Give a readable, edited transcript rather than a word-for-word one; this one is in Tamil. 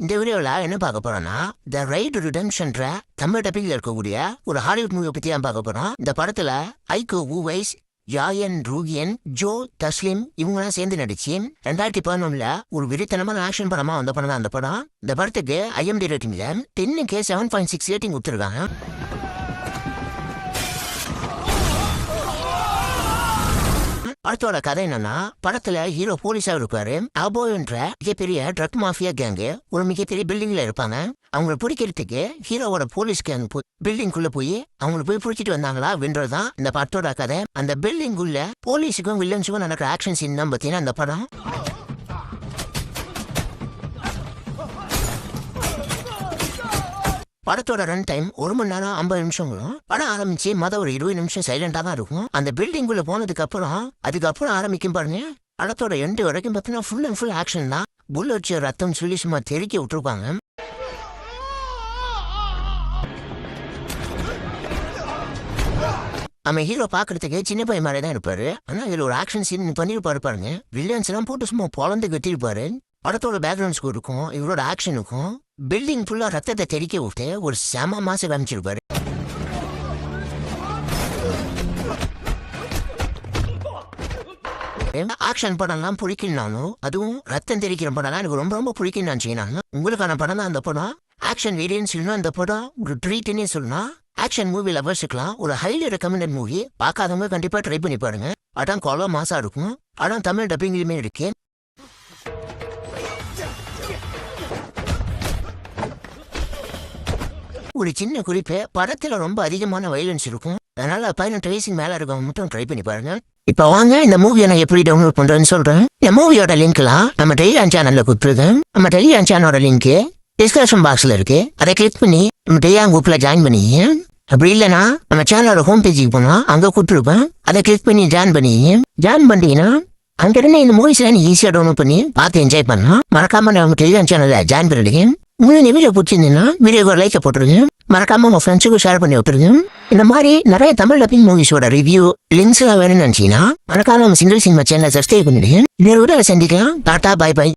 இந்த வீடியோவில் என்ன பார்க்க போறோம்னா த ரைட் ரிடெம்ஷன்ற தமிழ் டப்பிங்ல இருக்கக்கூடிய ஒரு ஹாலிவுட் மூவியை பற்றி தான் பார்க்க போறோம். இந்த படத்துல ஐகோ ஊவைஸ், யாயன் ரூகியன், ஜோ தஸ்லிம் இவங்கெல்லாம் சேர்ந்து நடிச்சு 2011 ஒரு விரித்தனமான ஆக்ஷன் படமா வந்த படம் தான் அந்த படம். இந்த படத்துக்கு IMDb ரேட்டிங்ல 10க்கு 7.6 ரேட்டிங் கொடுத்துருக்காங்க. படத்தோட கதை என்னன்னா, படத்துல ஹீரோ போலீஸா இருப்பாரு. அபோன்ற மிகப்பெரிய ட்ரக் மாஃபியா கேங்கு ஒரு மிகப்பெரிய பில்டிங்ல இருப்பாங்க. அவங்களை பிடிக்கிறதுக்கு ஹீரோவோட போலீஸ் கேங் பில்டிங்குள்ள போய் அவங்களை போய் பிடிச்சிட்டு வந்தாங்களா அப்படின்றதுதான் இந்த படத்தோட கதை. அந்த பில்டிங் உள்ள போலீஸுக்கும் வில்லன்ஸுக்கும் நடக்கிற ஆக்ஷன் சீன் தான் பார்த்தீங்கன்னா அந்த படம். படத்தோட ரன் டைம் 1 மணி நேரம் 50 நிமிஷங்களும். படம் ஆரம்பிச்சு ஒரு 20 நிமிஷம் சைலண்டா தான் இருக்கும். அந்த பில்டிங் உள்ள போனதுக்கு அதுக்கப்புறம் ஆரம்பிக்கும் பாருங்க. படத்தோட எண்டு வரைக்கும் பார்த்தீங்கன்னா ஃபுல் அண்ட் ஃபுல் ஆக்ஷன் தான். புல்லட் ரத்தம் சொல்லி சும்மா தெறிக்க விட்டுருப்பாங்க. நம்ம ஹீரோ பாக்குறதுக்கு சின்ன பையன் மாதிரி தான் இருப்பாரு. ஆனா இதுல ஒரு ஆக்ஷன் சீன் பண்ணிருப்பாரு பாருங்க. வில்லன்ஸ் எல்லாம் போட்டு சும்மா பொழந்து கட்டிருப்பாரு. படத்தோட பேக்ரவுண்ட் ஸ்கோருக்கும் இவரோட ஆக்ஷனுக்கும் பில்டிங் ஃபுல்லா ரத்தத்தை தெறிக்க விட்டு ஒரு செம மாசம் காமிச்சிருப்பாரு. ஆக்ஷன் படம்லாம் பிடிக்கணும்னாலும் அதுவும் ரத்தம் தெரிக்கிற படம்லாம் எனக்கு ரொம்ப ரொம்ப பிடிக்கும்னு நினைச்சீங்கன்னா உங்களுக்கான படம் தான் அந்த படம். ஆக்ஷன் வேரியன்ஸ் சொல்லணும் அந்த படம் ஒரு ட்ரீட்னே சொல்லலாம். ஆக்ஷன் மூவி லவர்ஸுக்கலாம் ஒரு ஹைலி ரெக்கமெண்டட் மூவி. பார்க்காதவங்க கண்டிப்பா ட்ரை பண்ணி பாருங்க. படம் கொலை மாசா இருக்கும். படம் தமிழ் டப்பிங்லயுமே இருக்கு. ஒரு சின்ன குறிப்பு, படத்துல ரொம்ப அதிகமான வயலன்ஸ் இருக்கும். அதனால 18 வயசுக்கு மேல இருக்கவங்க மட்டும் ட்ரை பண்ணி பாருங்க. இப்ப வாங்க இந்த மூவியை நான் எப்படி டவுன்லோட் பண்றேன்னு சொல்றேன். இந்த மூவியோட லிங்க்லாம் நம்ம டெலிகிராம் சேனல்ல கொடுத்துருக்கேன். நம்ம டெலிகிராம் சேனலோட லிங்க் டிஸ்கிரிப்ஷன் பாக்ஸ்ல இருக்கு. அதை கிளிக் பண்ணி நம்ம டெலிகிராம் குரூப்ல ஜாயின் பண்ணிங்க. அப்படி இல்லைன்னா நம்ம சேனலோட ஹோம் பேஜுக்கு போனா அங்க கொடுத்துருப்பேன். அதை கிளிக் பண்ணி ஜாயின் பண்ணீங்கன்னா அங்க இருந்து இந்த மூவிஸ் ஈஸியா டவுன்லோட் பண்ணி பார்த்து என்ஜாய் பண்ணலாம். மறக்காம நம்ம டெலிகிராம் சேனல்ல ஜாயின் பண்ணிடுங்க. உங்களுக்கு வீடியோ பிடிச்சிருந்தீங்கன்னா வீடியோக்கு ஒரு லைக்கை போட்டுருங்க. மறக்காம உங்க ஃப்ரெண்ட்ஸுக்கும் ஷேர் பண்ணி விட்டுருங்க. இந்த மாதிரி நிறைய தமிழ் டப்பிங் மூவிஸோட ரிவ்யூ லிங்க்ஸ் எல்லாம் வேணும்னு நினைச்சீங்கன்னா மறக்காம நம்ம சிங்கிள் சினிமா சேனலை சப்ஸ்கிரைப் பண்ணிடுங்க. இன்னொரு வீடியோவை சந்திக்கலாம். டாடா, பை பை.